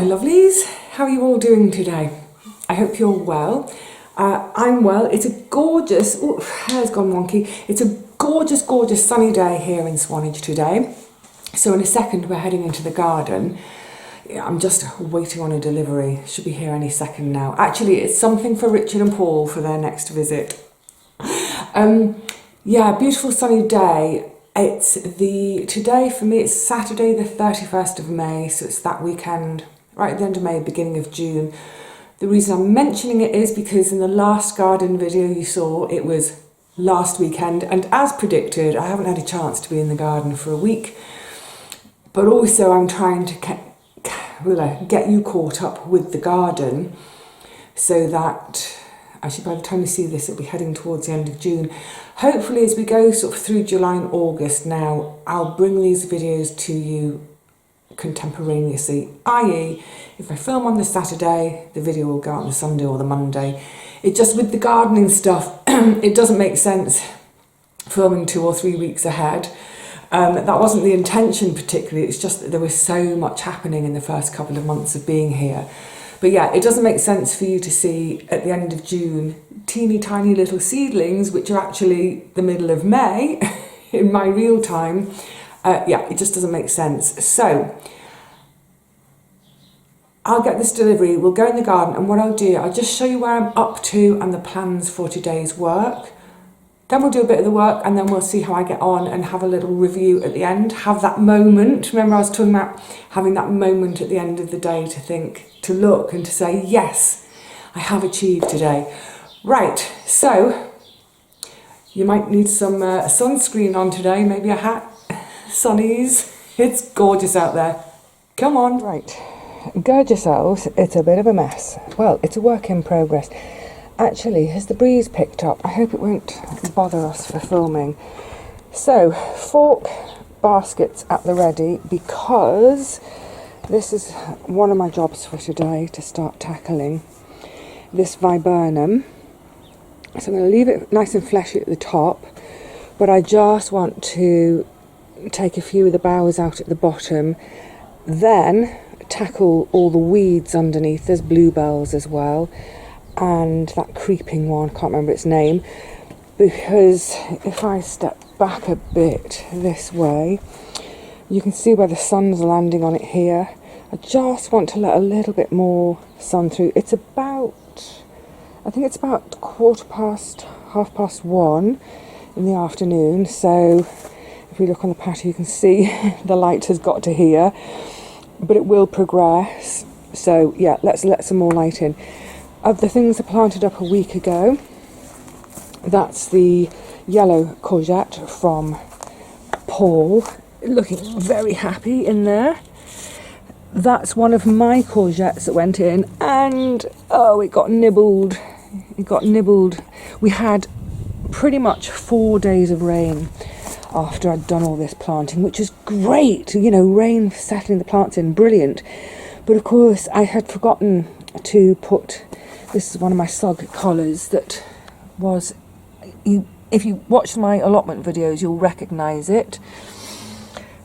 Hello lovelies, how are you all doing today? I hope you're well. I'm well. It's a gorgeous, oh, hair's gone wonky. It's a gorgeous, gorgeous sunny day here in Swanage today. So in a second we're heading into the garden. I'm just waiting on a delivery. Should be here any second now. Actually, it's something for Richard and Paul for their next visit. Yeah, beautiful sunny day. Today for me it's Saturday the 31st of May, so it's that weekend, right at the end of May, beginning of June. The reason I'm mentioning it is because in the last garden video you saw it was last weekend, and as predicted I haven't had a chance to be in the garden for a week, but also I'm trying to get you caught up with the garden so that actually by the time you see this it'll be heading towards the end of June. Hopefully as we go sort of through July and August now, I'll bring these videos to you contemporaneously, i.e. if I film on the Saturday, the video will go out on the Sunday or the Monday. It just, with the gardening stuff, it doesn't make sense filming 2 or 3 weeks ahead. That wasn't the intention particularly, it's just that there was so much happening in the first couple of months of being here. But yeah, it doesn't make sense for you to see at the end of June teeny tiny little seedlings, which are actually the middle of May in my real time. Yeah, it just doesn't make sense. So I'll get this delivery, we'll go in the garden, and what I'll do, I'll just show you where I'm up to and the plans for today's work. Then we'll do a bit of the work and then we'll see how I get on and have a little review at the end. Have that moment. Remember I was talking about having that moment at the end of the day to think, to look and to say, yes, I have achieved today. Right, so you might need some sunscreen on today, maybe a hat, sunnies. It's gorgeous out there. Come on. Right, gird yourselves, it's a bit of a mess. Well, it's a work in progress. Actually, has the breeze picked up? I hope it won't bother us for filming. So, fork baskets at the ready, because this is one of my jobs for today, to start tackling this viburnum. So I'm going to leave it nice and fleshy at the top, but I just want to take a few of the boughs out at the bottom, then tackle all the weeds underneath. There's bluebells as well, and that creeping one, can't remember its name, because if I step back a bit this way, you can see where the sun's landing on it here. I just want to let a little bit more sun through. It's about, I think it's about 1:15 in the afternoon, so if we look on the patio you can see the light has got to here, but it will progress. So yeah, let's let some more light in. Of the things I planted up a week ago, that's the yellow courgette from Paul, looking very happy in there. That's one of my courgettes that went in, and oh, it got nibbled. It got nibbled. We had pretty much 4 days of rain after I'd done all this planting, which is great, you know, rain settling the plants in, brilliant. But of course I had forgotten to put, this is one of my sog collars that was, if you watch my allotment videos you'll recognise it.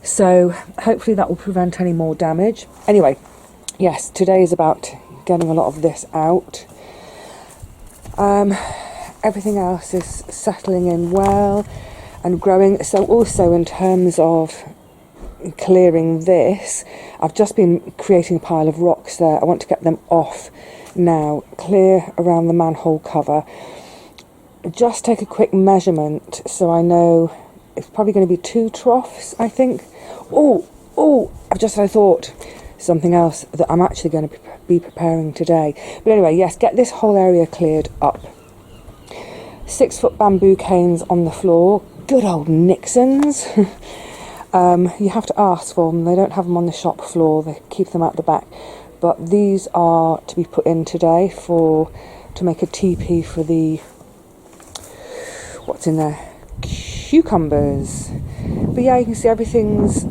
So hopefully that will prevent any more damage. Anyway, yes, today is about getting a lot of this out. Everything else is settling in well and growing. So also in terms of clearing this, I've just been creating a pile of rocks there. I want to get them off now, clear around the manhole cover. Just take a quick measurement so I know it's probably going to be 2 troughs, I think. Oh, I've just had a thought, something else that I'm actually going to be preparing today. But anyway, yes, get this whole area cleared up. 6-foot bamboo canes on the floor, good old Nixons. You have to ask for them, they don't have them on the shop floor, they keep them out the back. But these are to be put in today to make a teepee for the, what's in there? Cucumbers. But yeah, you can see everything's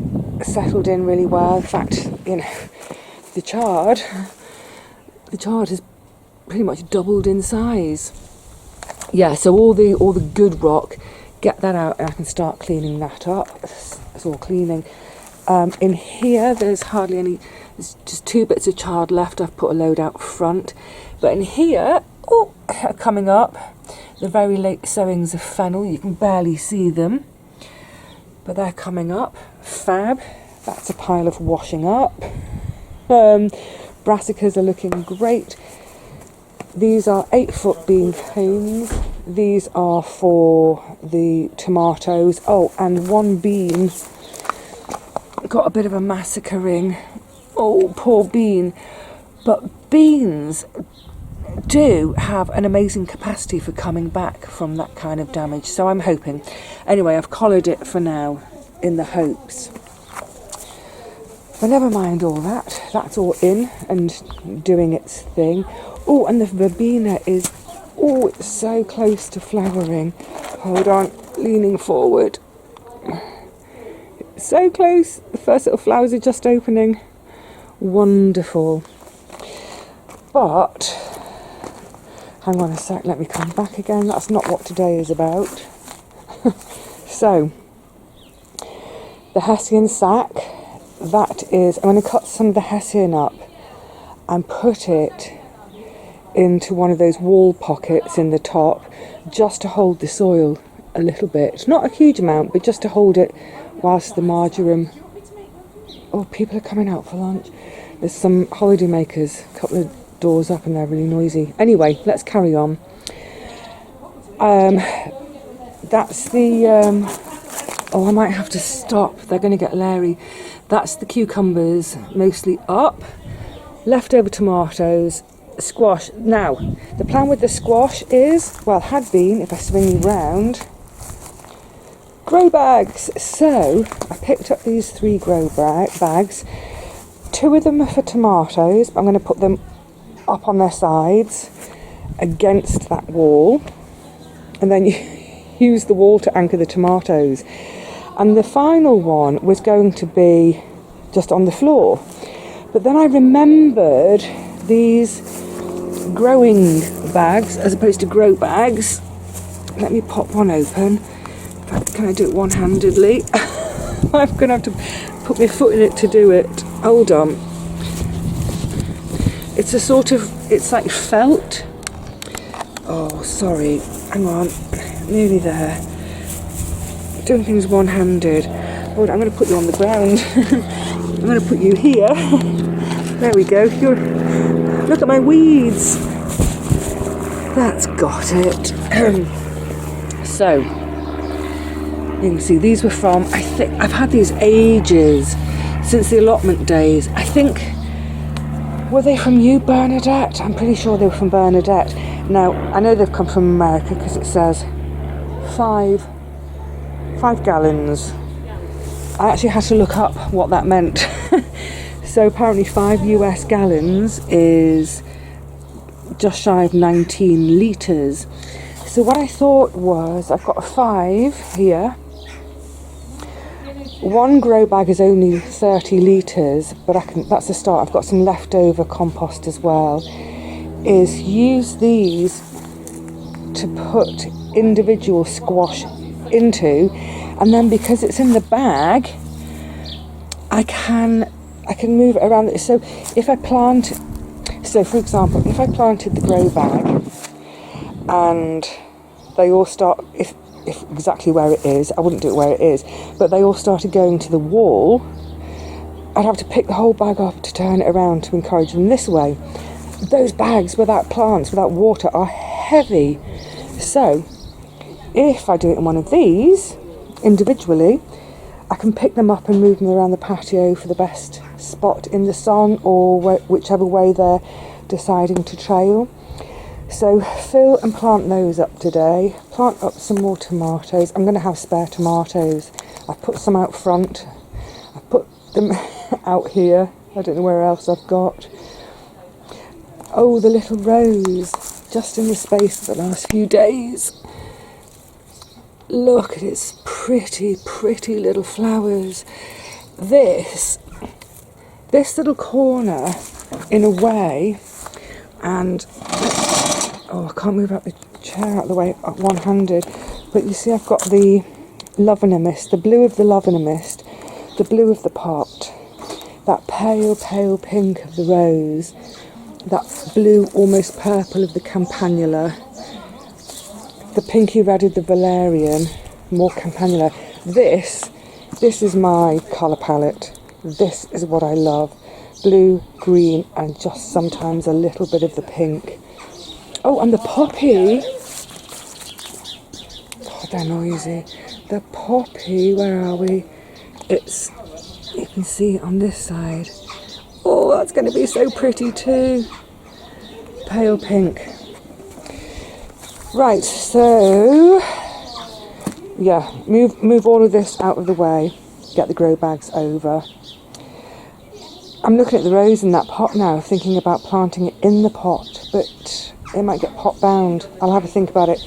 settled in really well. In fact, you know, the chard has pretty much doubled in size. Yeah, so all the good rock, get that out and I can start cleaning that up. It's all cleaning. In here, there's hardly any, there's just 2 bits of chard left. I've put a load out front. But in here, oh, coming up, the very late sowings of fennel. You can barely see them, but they're coming up. Fab. That's a pile of washing up. Brassicas are looking great. These are 8-foot bean cones. These are for the tomatoes. Oh, and one bean got a bit of a massacring. Oh, poor bean. But beans do have an amazing capacity for coming back from that kind of damage. So I'm hoping. Anyway, I've collared it for now in the hopes. But never mind all that. That's all in and doing its thing. Oh, and the verbena is, oh, it's so close to flowering. Hold on, leaning forward. So close. The first little flowers are just opening. Wonderful. But, hang on a sec, let me come back again. That's not what today is about. So, the hessian sack, that is, I'm going to cut some of the hessian up and put it into one of those wall pockets in the top, just to hold the soil a little bit. Not a huge amount, but just to hold it whilst the marjoram... Oh, people are coming out for lunch. There's some holiday makers, a couple of doors up, and they're really noisy. Anyway, let's carry on. That's the... oh, I might have to stop. They're going to get Larry. That's the cucumbers, mostly up. Leftover tomatoes, squash. Now, the plan with the squash is, well, had been, if I swing you round, grow bags. So, I picked up these 3 grow bags. 2 of them are for tomatoes, but I'm going to put them up on their sides against that wall. And then use the wall to anchor the tomatoes. And the final one was going to be just on the floor. But then I remembered these growing bags as opposed to grow bags. Let me pop one open. In fact, can I do it one-handedly? I'm going to have to put my foot in it to do it. Hold on. It's a sort of, it's like felt. Oh, sorry. Hang on. Nearly there. Doing things one-handed. Hold on, I'm going to put you on the ground. I'm going to put you here. There we go. Look at my weeds. That's got it. So, you can see these were from, I think, I've had these ages, since the allotment days. I think, were they from you, Bernadette? I'm pretty sure they were from Bernadette. Now, I know they've come from America because it says 5 gallons. I actually had to look up what that meant. So apparently 5 US gallons is just shy of 19 litres. So what I thought was, I've got a 5 here. 1 grow bag is only 30 litres, but that's a start. I've got some leftover compost as well. Is use these to put individual squash into, and then because it's in the bag, I can move it around. So if I plant, so for example, if I planted the grow bag and they all start, if exactly where it is, I wouldn't do it where it is, but they all started going to the wall, I'd have to pick the whole bag up to turn it around to encourage them this way. Those bags without plants, without water, are heavy. So if I do it in one of these individually, I can pick them up and move them around the patio for the best spot in the sun, or whichever way they're deciding to trail. So fill and plant those up today. Plant up some more tomatoes. I'm going to have spare tomatoes. I've put some out front. I've put them out here. I don't know where else I've got. Oh, the little rose, just in the space of the last few days. Look at its pretty, pretty little flowers. This little corner, in a way, and oh, I can't move up the chair out of the way one-handed, but you see I've got the Love in a Mist, the blue of the Love in a Mist, the blue of the pot, that pale, pale pink of the rose, that blue, almost purple of the campanula, the pinky red of the valerian, more campanula. This is my colour palette. This is what I love. Blue, green, and just sometimes a little bit of the pink. Oh, and the poppy. God, they're noisy. The poppy, where are we? It's, you can see it on this side. Oh, that's going to be so pretty too. Pale pink. Right, so yeah, move all of this out of the way. Get the grow bags over. I'm looking at the rose in that pot now, thinking about planting it in the pot, but it might get pot bound. I'll have a think about it.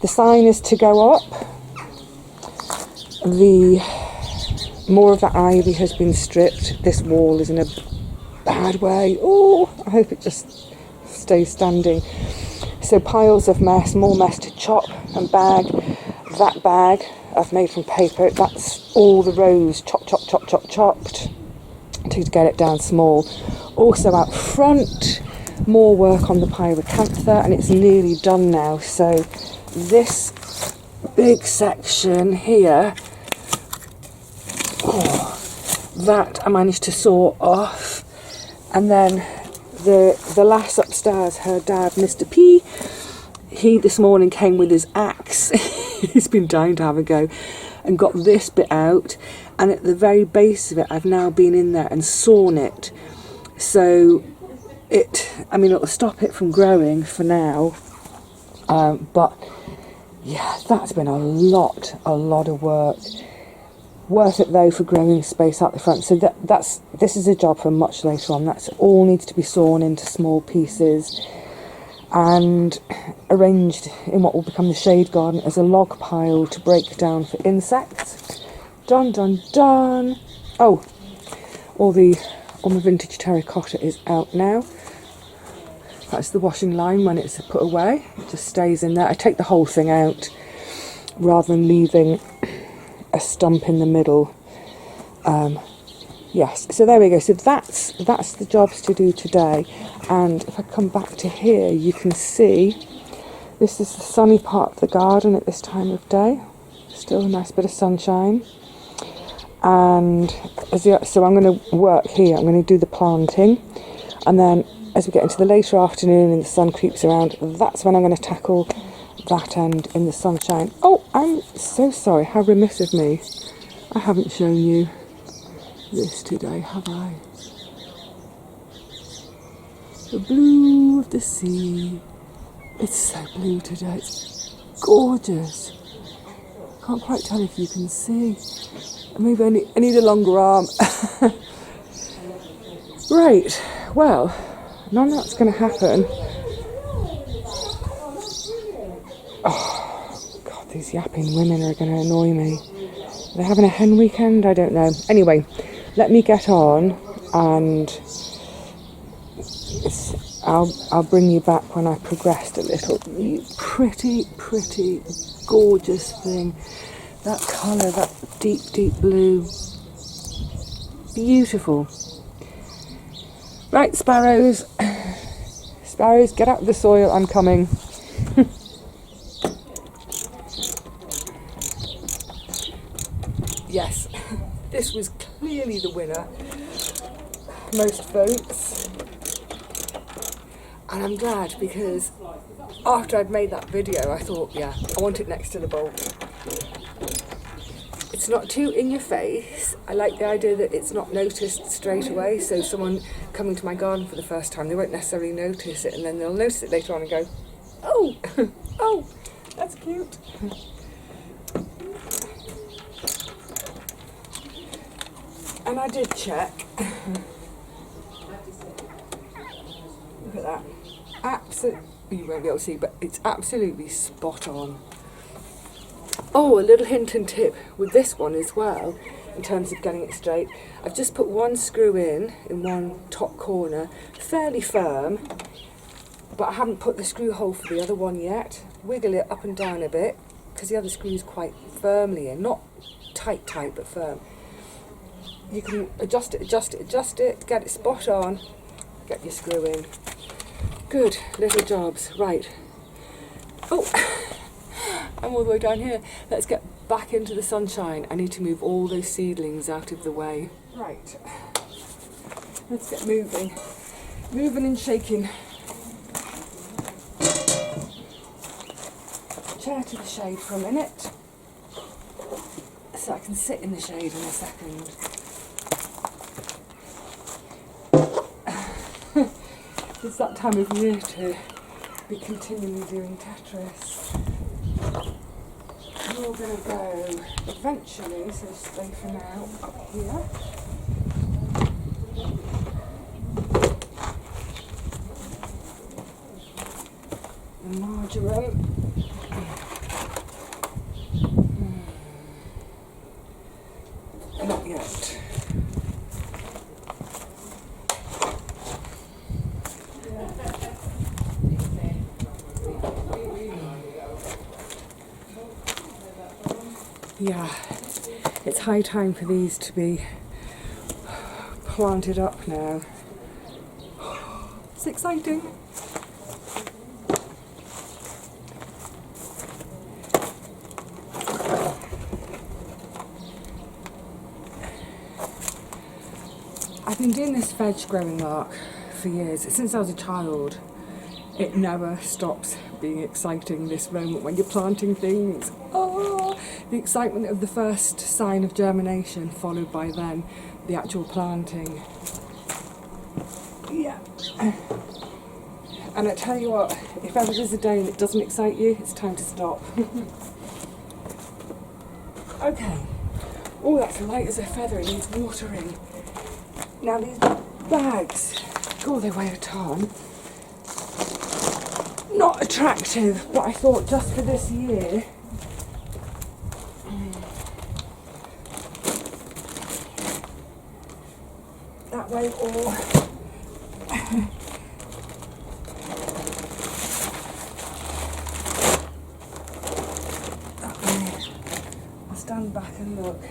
The sign is to go up. The more of that ivy has been stripped. This wall is in a bad way. Oh, I hope it just stays standing. So piles of mess, more mess to chop and bag. That bag I've made from paper, that's all the rose chopped to get it down small. Also out front, more work on the pyracantha, and it's nearly done now. So this big section here, that I managed to saw off, and then the lass upstairs, her dad, Mr. P, he this morning came with his axe. He's been dying to have a go, and got this bit out, and at the very base of it I've now been in there and sawn it, so it'll stop it from growing for now, but yeah, that's been a lot of work. Worth it though for growing space out the front. So this is a job for much later on. That's all needs to be sawn into small pieces and arranged in what will become the shade garden as a log pile to break down for insects. Done. Oh, all my vintage terracotta is out now. That's the washing line when it's put away. It just stays in there. I take the whole thing out rather than leaving a stump in the middle. Yes, so there we go. So that's the jobs to do today. And if I come back to here, you can see this is the sunny part of the garden at this time of day. Still a nice bit of sunshine. And so I'm going to work here. I'm going to do the planting, and then as we get into the later afternoon and the sun creeps around, that's when I'm going to tackle that end in the sunshine. Oh, I'm so sorry, how remiss of me. I haven't shown you this today, have I? The blue of the sea. It's so blue today, it's gorgeous. Can't quite tell if you can see. Maybe I need a longer arm. Right, well, none of that's going to happen. Oh, God, these yapping women are going to annoy me. Are they having a hen weekend? I don't know. Anyway, let me get on, and I'll bring you back when I've progressed a little. You pretty, gorgeous thing. That colour, that deep blue. Beautiful. Right, sparrows. Sparrows, get out of the soil, I'm coming. Yes, this was clearly the winner. Most votes. And I'm glad, because after I'd made that video, I thought, yeah, I want it next to the bulb. It's not too in your face. I like the idea that it's not noticed straight away, so someone coming to my garden for the first time, they won't necessarily notice it, and then they'll notice it later on and go, oh, oh, that's cute. And I did check. Look at that. Absolutely, you won't be able to see, but it's absolutely spot on. Oh, a little hint and tip with this one as well, in terms of getting it straight. I've just put one screw in one top corner, fairly firm, but I haven't put the screw hole for the other one yet. Wiggle it up and down a bit, because the other screw is quite firmly in, not tight, but firm. you can adjust it, get it spot on, get your screw in. Good little jobs. Right. Oh, I'm all the way down here. Let's get back into the sunshine. I need to move all those seedlings out of the way. Right. Let's get moving. Moving and shaking. Chair to the shade for a minute, so I can sit in the shade in a second. It's that time of year to be continually doing Tetris. You're going to go eventually, so stay for now, up here. The marjoram. Not yet. Yeah, it's high time for these to be planted up now. It's exciting. I've been doing this veg growing lark for years, since I was a child. It never stops being exciting, this moment when you're planting things. Oh, the excitement of the first sign of germination, followed by then the actual planting. Yeah. And I tell you what, if ever there's a day and it doesn't excite you, it's time to stop. Okay. Oh, that's light as a feather, it needs watering. Now these bags, oh, they weigh a ton. Not attractive, but I thought just for this year, that way all that way. I'll stand back and look.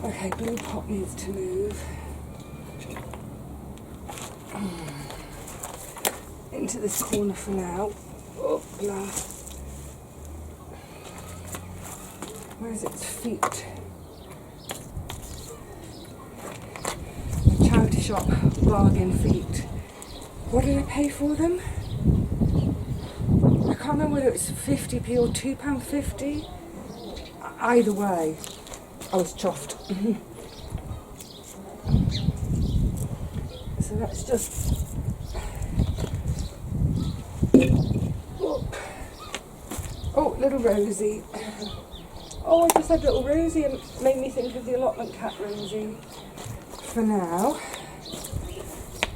Okay, blue pot needs to move. Into this corner for now. Oh, blah. Where's its feet? A charity shop bargain feet. What did I pay for them? I can't remember whether it was 50p or £2.50. Either way, I was chuffed. So let's just oh, little Rosie. Oh, I just had little Rosie and made me think of the allotment cat Rosie. For now,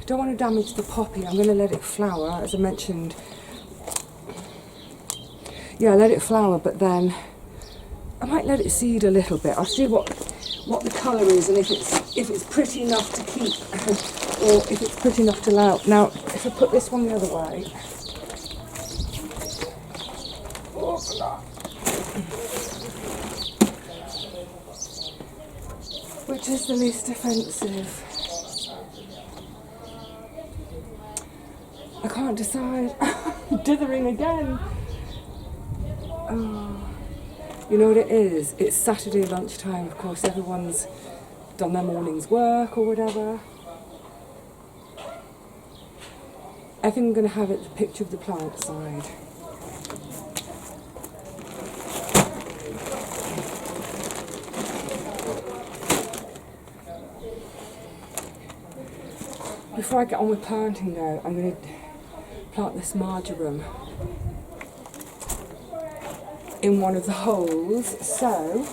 don't want to damage the poppy. I'm going to let it flower, as I mentioned. Yeah, let it flower, but then I might let it seed a little bit. I'll see what the colour is and if it's pretty enough to keep or if it's pretty enough to allow. Now, if I put this one the other way. Which is the least offensive? I can't decide. Dithering again. Oh. You know what it is? It's Saturday lunchtime, of course, everyone's done their morning's work or whatever. I think I'm going to have it the picture of the plant side. Before I get on with planting though, I'm going to plant this marjoram in one of the holes, so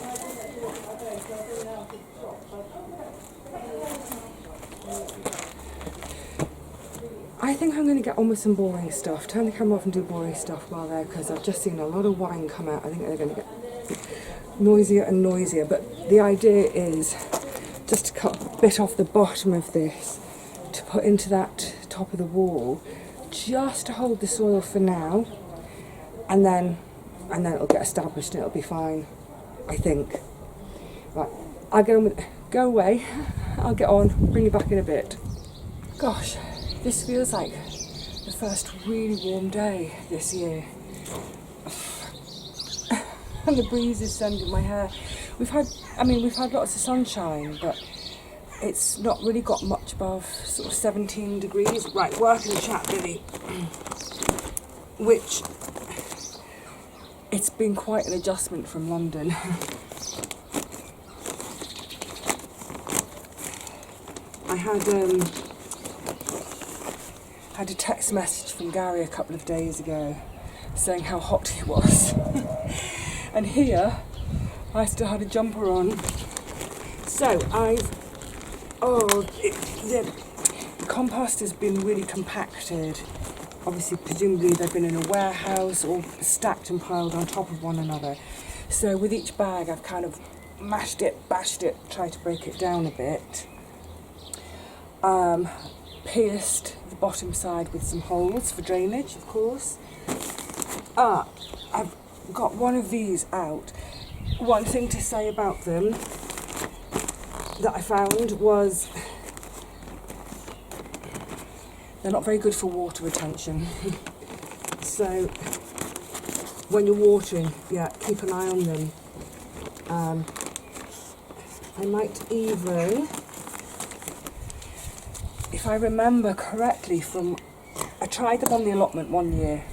I think I'm going to get on with some boring stuff. Turn the camera off and do boring stuff while there, because I've just seen a lot of wine come out. I think they're going to get noisier and noisier, but the idea is just to cut a bit off the bottom of this to put into that top of the wall, just to hold the soil for now, and then it'll get established and it'll be fine, I think. I'll get on with it. Go away. I'll get on, bring you back in a bit. Gosh, this feels like the first really warm day this year. And the breeze is sending my hair. We've had lots of sunshine, but it's not really got much above sort of 17 degrees. Right, work in the chat, Vivi. Which, it's been quite an adjustment from London. I had a text message from Gary a couple of days ago saying how hot he was. And here, I still had a jumper on. So the compost has been really compacted. Obviously, presumably they've been in a warehouse or stacked and piled on top of one another. So with each bag, I've kind of mashed it, bashed it, tried to break it down a bit. Pierced the bottom side with some holes for drainage, of course. I've got one of these out. One thing to say about them that I found was they're not very good for water retention. So when you're watering, keep an eye on them. I might even, if I remember correctly I tried them on the allotment one year,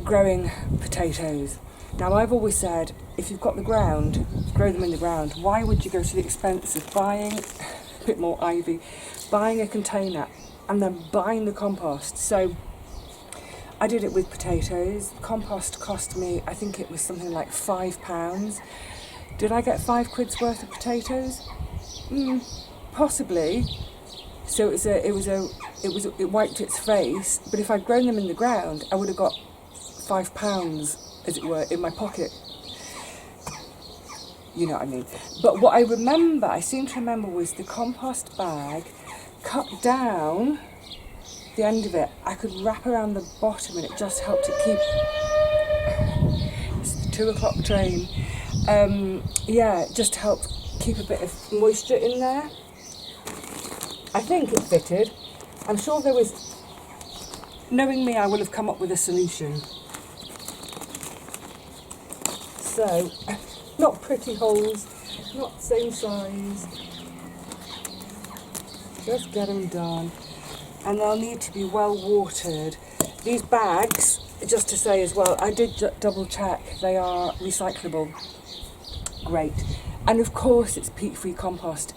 growing potatoes. Now, I've always said, if you've got the ground, grow them in the ground. Why would you go to the expense of buying a bit more ivy, buying a container, and then buying the compost? So I did it with potatoes. Compost cost me, I think it was something like £5. Did I get £5 worth of potatoes? Possibly. So it wiped its face. But if I'd grown them in the ground, I would have got £5, as it were, in my pocket. You know what I mean? But what I seem to remember, was the compost bag cut down the end of it. I could wrap around the bottom and it just helped it keep. It's the 2 o'clock train. It just helped keep a bit of moisture in there. I think it fitted. I'm sure there was. Knowing me, I will have come up with a solution. So, not pretty holes, not same size. Just get them done. And they'll need to be well watered. These bags, just to say as well, I did double check, they are recyclable. Great. And of course it's peat-free compost.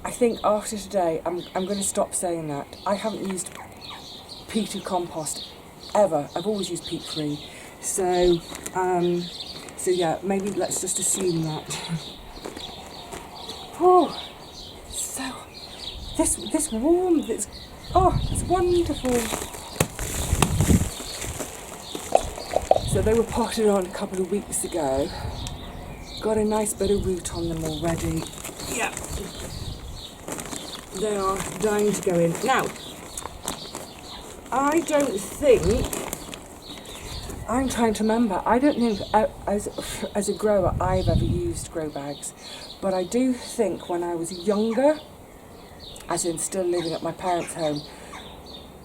I think after today, I'm going to stop saying that. I haven't used peated compost ever. I've always used peat-free. So maybe let's just assume that. So this warmth, it's wonderful. So they were potted on a couple of weeks ago. Got a nice bit of root on them already. Yeah. They are dying to go in. Now, I don't think, I'm trying to remember, I don't think as a grower I've ever used grow bags, but I do think when I was younger, as in still living at my parents' home,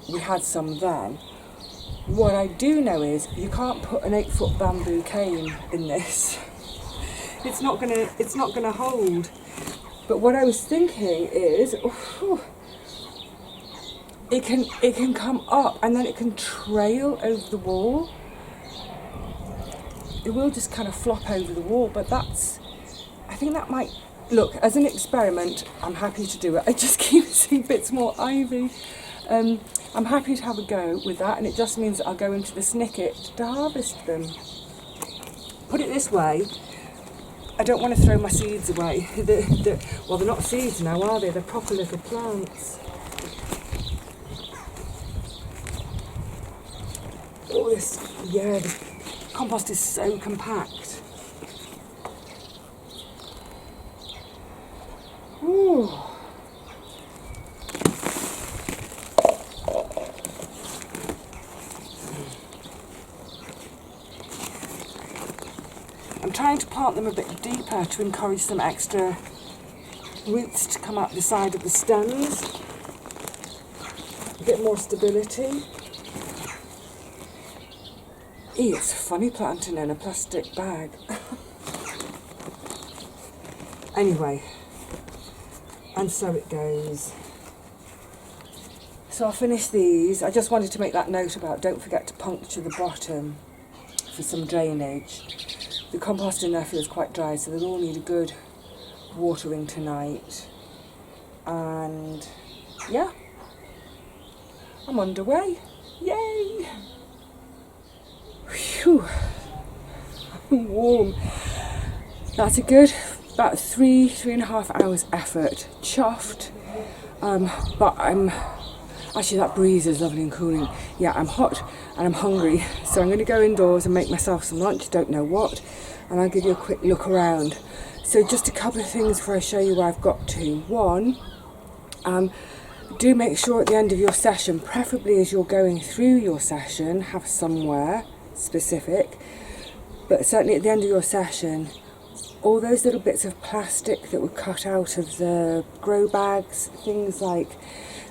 we had some then. What I do know is you can't put an 8-foot bamboo cane in this. It's not gonna hold. But what I was thinking is, it can come up and then it can trail over the wall. It will just kind of flop over the wall, but I think that might, look, as an experiment, I'm happy to do it. I just keep seeing bits more ivy. I'm happy to have a go with that, and it just means that I'll go into the snicket to harvest them. Put it this way, I don't want to throw my seeds away. Well, they're not seeds now, are they? They're proper little plants. The compost is so compact. Ooh. I'm trying to plant them a bit deeper to encourage some extra roots to come out the side of the stems. A bit more stability. It's funny planting in a plastic bag. Anyway, and so it goes. So I'll finish these. I just wanted to make that note about don't forget to puncture the bottom for some drainage. The compost in there feels quite dry, so they'll all need a good watering tonight. And yeah, I'm underway. Yay! Phew. I'm warm. That's a good about 3.5 hours effort. Chuffed. But I'm actually, that breeze is lovely and cooling. Yeah, I'm hot and I'm hungry, so I'm going to go indoors and make myself some lunch, don't know what, and I'll give you a quick look around. So just a couple of things before I show you where I've got to. One, do make sure at the end of your session, preferably as you're going through your session, have somewhere specific, but certainly at the end of your session, all those little bits of plastic that were cut out of the grow bags, things like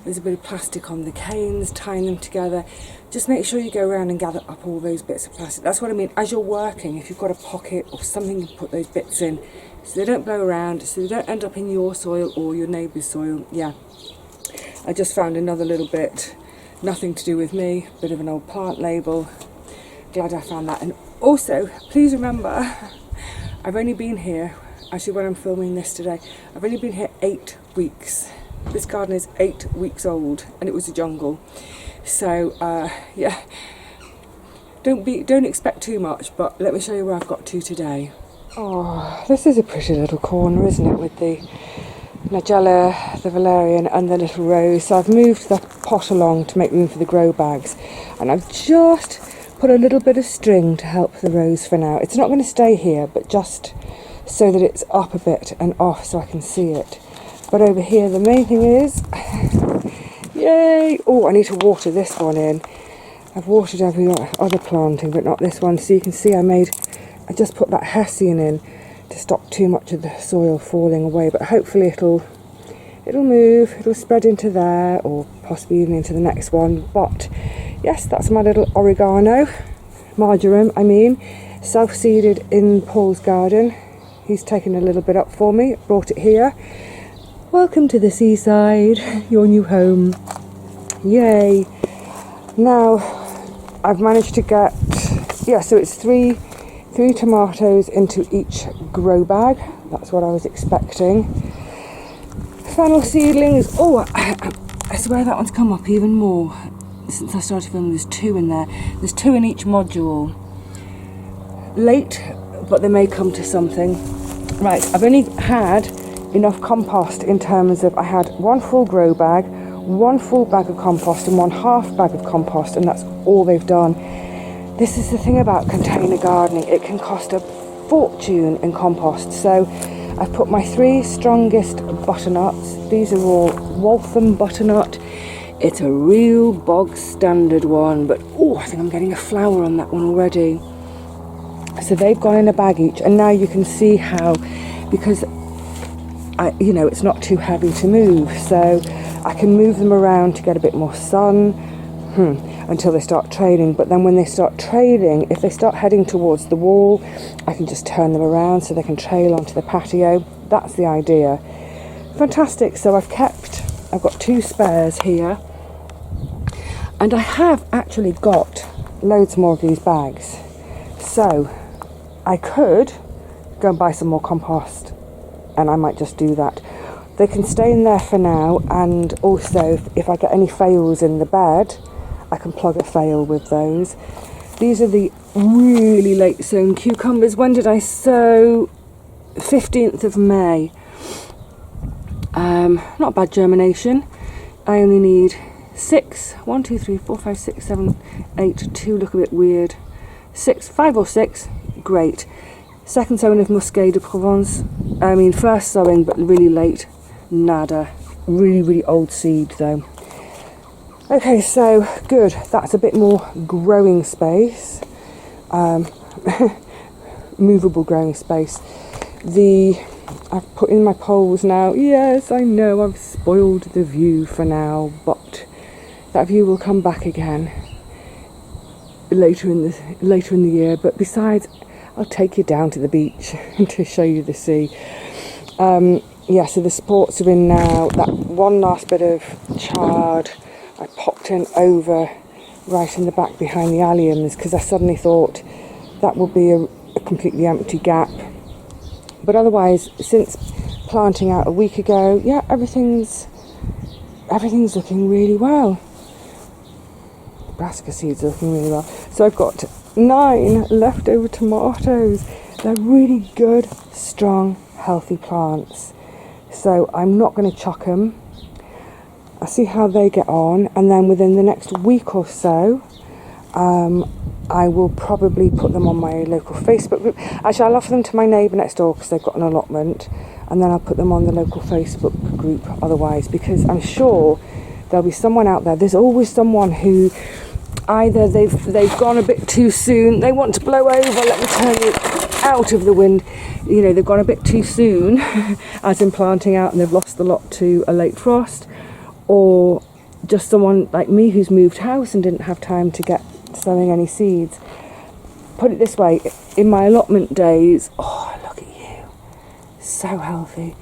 there's a bit of plastic on the canes, tying them together. Just make sure you go around and gather up all those bits of plastic. That's what I mean. As you're working, if you've got a pocket or something, you put those bits in so they don't blow around, so they don't end up in your soil or your neighbour's soil. Yeah. I just found another little bit, nothing to do with me, bit of an old plant label. Glad I found that. And also, please remember, I've only been here, actually when I'm filming this today, I've only been here 8 weeks. This garden is 8 weeks old and it was a jungle. So yeah, don't expect too much, but let me show you where I've got to today. Oh, this is a pretty little corner, isn't it, with the Nigella, the valerian and the little rose. So I've moved the pot along to make room for the grow bags, and I've just put a little bit of string to help the rose for now. It's not going to stay here, but just so that it's up a bit and off so I can see it. But over here, the main thing is, yay! Oh, I need to water this one in. I've watered every other planting, but not this one. So you can see I just put that hessian in to stop too much of the soil falling away. But hopefully it'll move, it'll spread into there, or possibly even into the next one. But yes, that's my little oregano, marjoram, self-seeded in Paul's garden. He's taken a little bit up for me, brought it here. Welcome to the seaside, your new home. Yay. Now, I've managed to get, so it's three tomatoes into each grow bag. That's what I was expecting. Fennel seedlings. Oh, I swear that one's come up even more since I started filming. There's 2 in there. There's 2 in each module. Late, but they may come to something. Right, I've only had enough compost in terms of I had 1 full grow bag, 1 full bag of compost and 1 half bag of compost, and that's all they've done. This is the thing about container gardening. It can cost a fortune in compost. So I've put my 3 strongest butternuts. These are all Waltham butternut. It's a real bog standard one, but oh, I think I'm getting a flower on that one already. So they've gone in a bag each, and now you can see how, because it's not too heavy to move, so I can move them around to get a bit more sun until they start trailing. But then when they start trailing, if they start heading towards the wall, I can just turn them around so they can trail onto the patio. That's the idea. Fantastic. So I've got 2 spares here, and I have actually got loads more of these bags. So I could go and buy some more compost, and I might just do that. They can stay in there for now, and also if I get any fails in the bed, I can plug a fail with those. These are the really late sown cucumbers. When did I sow? 15th of May. Not bad germination. I only need 6. 1, 2, 3, 4, 5, 6, 7, 8. 2 look a bit weird. 5 or 6. Great. Second sowing of Muscat de Provence. First sowing, but really late. Nada. Really, really old seed though. Okay, so good. That's a bit more growing space. movable growing space. I've put in my poles now. Yes, I know I've spoiled the view for now, but that view will come back again later in the year. But besides, I'll take you down to the beach to show you the sea. Yeah, so the supports are in now. That one last bit of chard I popped in over right in the back behind the alliums, because I suddenly thought that would be a completely empty gap. But otherwise, since planting out a week ago, yeah, everything's looking really well. The brassica seeds are looking really well. So I've got 9 leftover tomatoes. They're really good, strong, healthy plants. So I'm not going to chuck them. I'll see how they get on, and then within the next week or so, I will probably put them on my local Facebook group. Actually, I'll offer them to my neighbour next door because they've got an allotment, and then I'll put them on the local Facebook group otherwise, because I'm sure there'll be someone out there. There's always someone who either they've gone a bit too soon, they want to blow over, let me turn you out of the wind, you know, they've gone a bit too soon as in planting out, and they've lost the lot to a late frost, or just someone like me who's moved house and didn't have time to get sowing any seeds. Put it this way, in my allotment days, oh look at you, so healthy.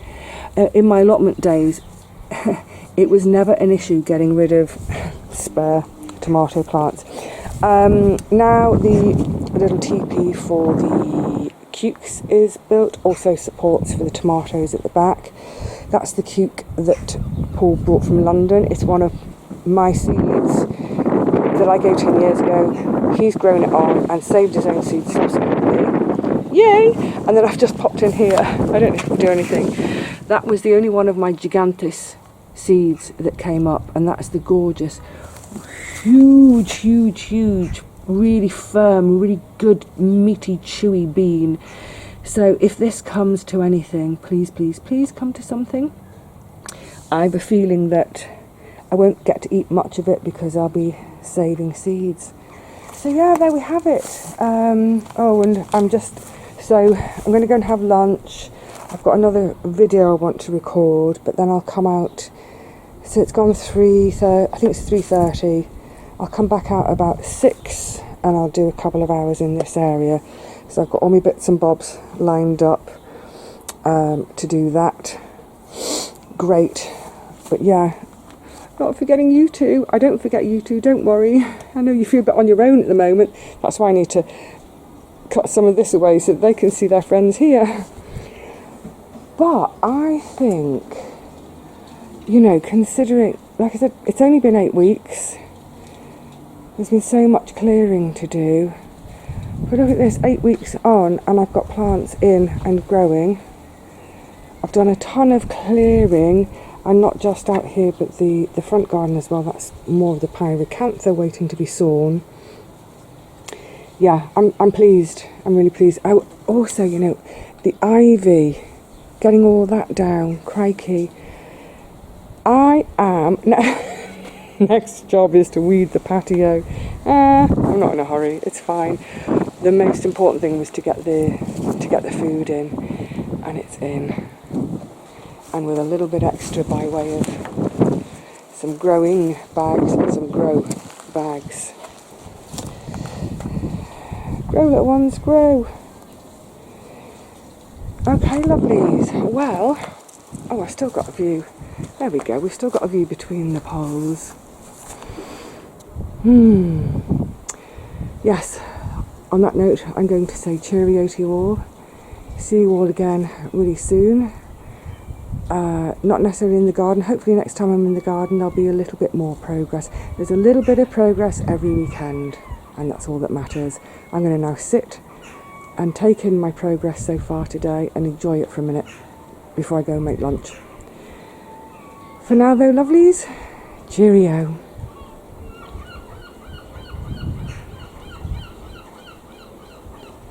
In my allotment days, it was never an issue getting rid of spare tomato plants. Now the little teepee for the cukes is built, also supports for the tomatoes at the back. That's the cuke that Paul brought from London. It's one of my seeds that I gave to him years ago. He's grown it on and saved his own seeds subsequently. Yay! And then I've just popped in here. I don't know if it'll do anything. That was the only one of my gigantis seeds that came up, and that's the gorgeous, huge, really firm, really good, meaty, chewy bean. So if this comes to anything, please, please, please come to something. I have a feeling that I won't get to eat much of it because I'll be saving seeds. So yeah, there we have it. Oh, and I'm going to go and have lunch. I've got another video I want to record, but then I'll come out. So it's gone 3:30. I think it's 3:30. I'll come back out about 6, and I'll do a couple of hours in this area. So I've got all my bits and bobs lined up to do that. Great. But yeah, not forgetting you two. I don't forget you two, don't worry. I know you feel a bit on your own at the moment. That's why I need to cut some of this away so that they can see their friends here. But I think, you know, considering, like I said, it's only been 8 weeks. There's been so much clearing to do. But look at this, 8 weeks on, and I've got plants in and growing. I've done a ton of clearing, and not just out here, but the front garden as well. That's more of the pyracantha waiting to be sown. Yeah, I'm pleased. I'm really pleased. Oh, also, you know, the ivy, getting all that down, crikey. I am... Next job is to weed the patio. I'm not in a hurry, it's fine. The most important thing was to get the food in, and it's in. And with a little bit extra by way of some growing bags and some grow bags. Grow, little ones, grow. Okay, lovelies. Well, oh, I've still got a view. There we go, we've still got a view between the poles. Yes, on that note, I'm going to say cheerio to you all. See you all again really soon. Not necessarily in the garden. Hopefully next time I'm in the garden there'll be a little bit more progress. There's a little bit of progress every weekend, and that's all that matters. I'm going to now sit and take in my progress so far today and enjoy it for a minute before I go and make lunch. For now though, lovelies, cheerio.